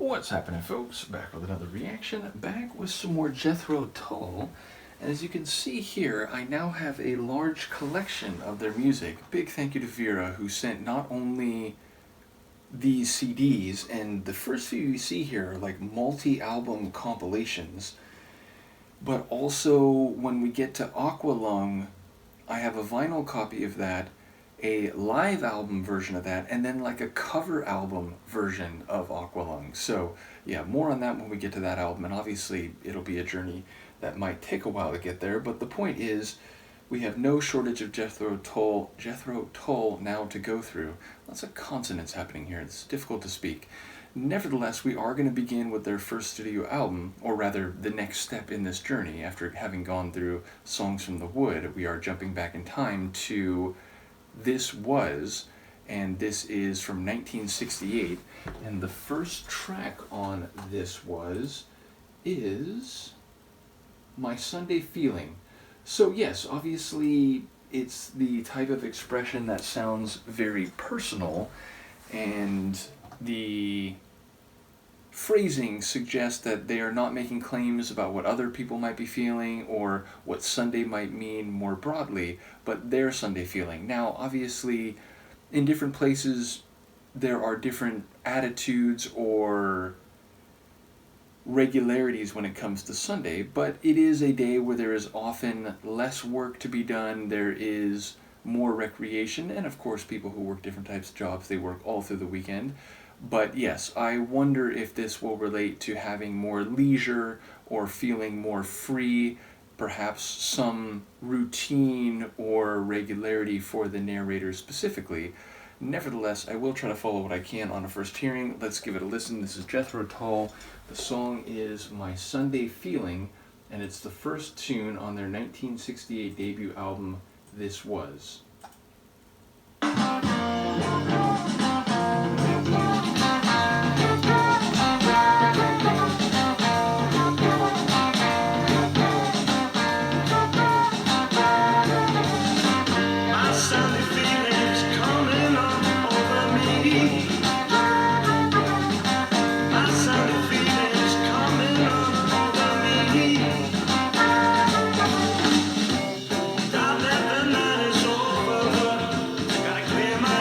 What's happening, folks? Back with another reaction, back with some more Jethro Tull. And as you can see here, I now have a large collection of their music. Big thank you to Vera, who sent not only these CDs, and the first few you see here are like multi-album compilations, but also when we get to Aqualung, I have a vinyl copy of that, a live album version of that, and then like a cover album version of Aqualung. So yeah, more on that when we get to that album, and obviously it'll be a journey that might take a while to get there, but the point is we have no shortage of Jethro Tull now to go through. Lots of consonants happening here, it's difficult to speak. Nevertheless, we are going to begin with their first studio album, or rather the next step in this journey. After having gone through Songs from the Wood, we are jumping back in time to This Was, and this is from 1968, and the first track on This Was is My Sunday Feeling. So yes, obviously it's the type of expression that sounds very personal, and the phrasing suggests that they are not making claims about what other people might be feeling or what Sunday might mean more broadly, but their Sunday feeling. Now, obviously, in different places, there are different attitudes or regularities when it comes to Sunday, but it is a day where there is often less work to be done, there is more recreation, and of course people who work different types of jobs, they work all through the weekend. But yes, I wonder if this will relate to having more leisure or feeling more free, perhaps some routine or regularity for the narrator specifically. Nevertheless, I will try to follow what I can on a first hearing. Let's give it a listen. This is Jethro Tull. The song is My Sunday Feeling, and it's the first tune on their 1968 debut album, This Was. Gotta clear my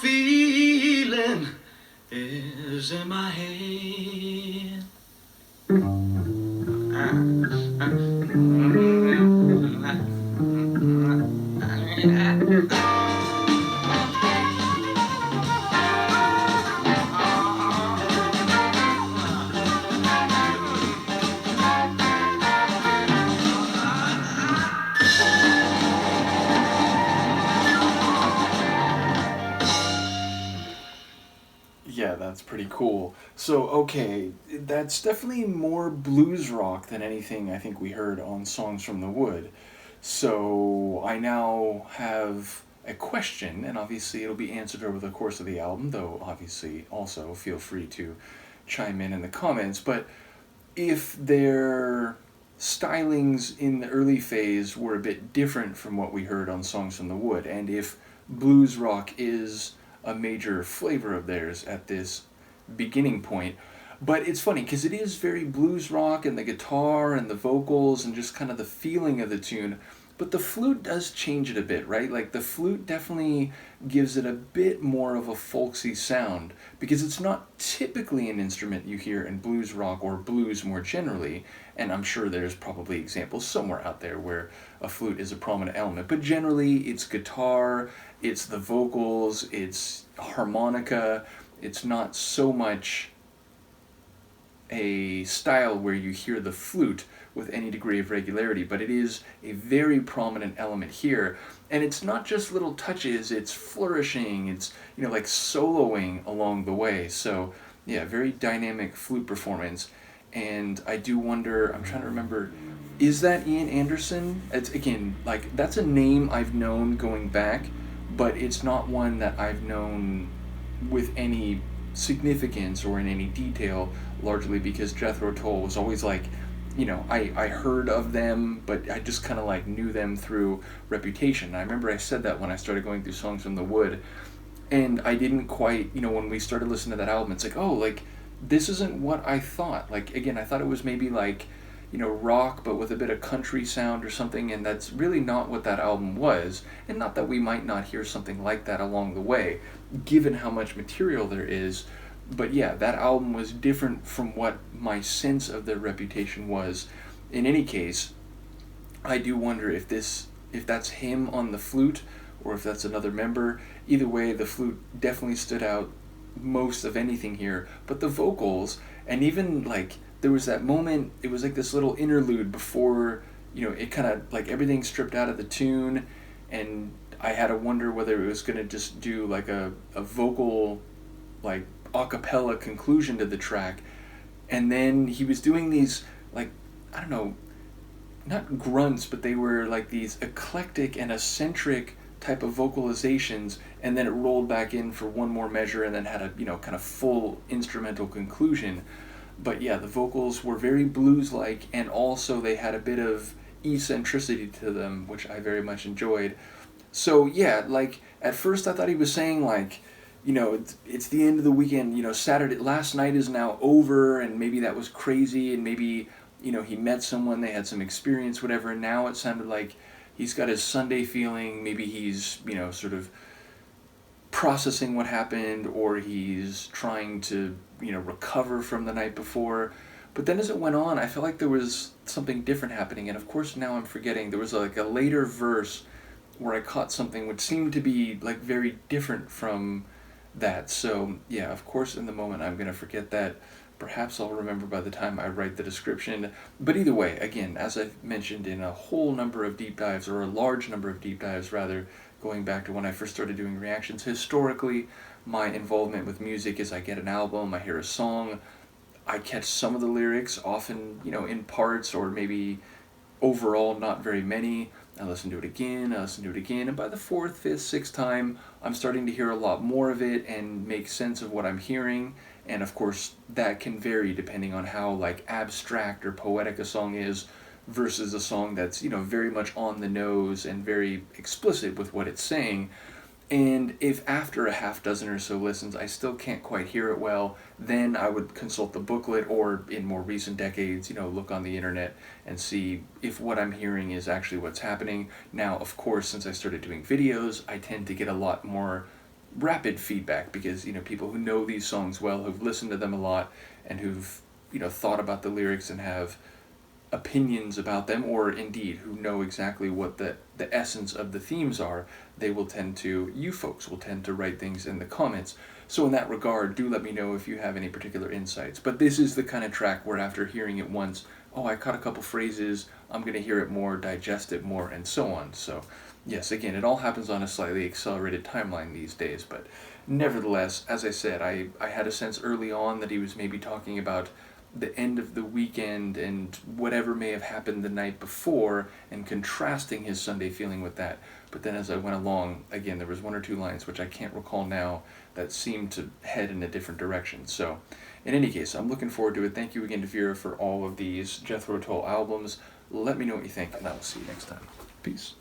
feeling is in my head. Yeah, that's pretty cool. So, okay, that's definitely more blues rock than anything I think we heard on Songs from the Wood. So, I now have a question, and obviously it'll be answered over the course of the album, though obviously also feel free to chime in the comments. But if their stylings in the early phase were a bit different from what we heard on Songs from the Wood, and if blues rock is a major flavor of theirs at this beginning point. But it's funny because it is very blues rock and the guitar and the vocals and just kind of the feeling of the tune. But the flute does change it a bit, right? Like the flute definitely gives it a bit more of a folksy sound because it's not typically an instrument you hear in blues rock or blues more generally. And I'm sure there's probably examples somewhere out there where a flute is a prominent element. But generally, it's guitar, it's the vocals, it's harmonica. It's not so much a style where you hear the flute with any degree of regularity, but it is a very prominent element here. And it's not just little touches, it's flourishing, it's, like soloing along the way. So, yeah, very dynamic flute performance. And I do wonder, I'm trying to remember, is that Ian Anderson? It's, again, like, that's a name I've known going back, but it's not one that I've known with any significance or in any detail, largely because Jethro Tull was always like, I heard of them, but I just kind of like knew them through reputation. I remember I said that when I started going through Songs from the Wood, and I didn't quite, when we started listening to that album, it's like, oh, like, this isn't what I thought. Like, again, I thought it was maybe like, rock, but with a bit of country sound or something, and that's really not what that album was. And not that we might not hear something like that along the way, given how much material there is. But yeah, that album was different from what my sense of their reputation was. In any case, I do wonder if that's him on the flute, or if that's another member. Either way, the flute definitely stood out most of anything here. But the vocals, and even like, there was that moment, it was like this little interlude before, it kind of, like, everything stripped out of the tune, and I had to wonder whether it was going to just do, like, a vocal, like, a cappella conclusion to the track, and then he was doing these, like, I don't know, not grunts, but they were, like, these eclectic and eccentric type of vocalizations, and then it rolled back in for one more measure, and then had a, kind of full instrumental conclusion. But yeah, the vocals were very blues-like, and also they had a bit of eccentricity to them, which I very much enjoyed. So yeah, like, at first I thought he was saying, like, it's the end of the weekend, Saturday, last night is now over, and maybe that was crazy, and maybe, he met someone, they had some experience, whatever, and now it sounded like he's got his Sunday feeling, maybe he's, sort of processing what happened, or he's trying to, recover from the night before. But then as it went on, I felt like there was something different happening, and of course now I'm forgetting, there was like a later verse where I caught something which seemed to be like very different from that. So yeah, of course in the moment I'm going to forget that. Perhaps I'll remember by the time I write the description. But either way, again, as I've mentioned in a whole number of deep dives, or a large number of deep dives rather, going back to when I first started doing reactions, historically, my involvement with music is I get an album, I hear a song, I catch some of the lyrics, often, in parts, or maybe overall not very many. I listen to it again, and by the fourth, fifth, sixth time, I'm starting to hear a lot more of it and make sense of what I'm hearing. And of course, that can vary depending on how, like, abstract or poetic a song is versus a song that's, very much on the nose and very explicit with what it's saying. And if after a half dozen or so listens I still can't quite hear it well, then I would consult the booklet, or in more recent decades, look on the internet and see if what I'm hearing is actually what's happening. Now, of course, since I started doing videos, I tend to get a lot more rapid feedback, because people who know these songs well, who've listened to them a lot, and who've thought about the lyrics and have opinions about them, or indeed who know exactly what the essence of the themes are, you folks will tend to write things in the comments. So in that regard, do let me know if you have any particular insights. But this is the kind of track where after hearing it once, oh, I caught a couple phrases, I'm going to hear it more, digest it more, and so on. So yes, again, it all happens on a slightly accelerated timeline these days, but nevertheless, as I said, I had a sense early on that he was maybe talking about the end of the weekend and whatever may have happened the night before, and contrasting his Sunday feeling with that. But then as I went along, again, there was one or two lines, which I can't recall now, that seemed to head in a different direction. So in any case, I'm looking forward to it. Thank you again to Vera for all of these Jethro Tull albums. Let me know what you think, and I will see you next time. Peace.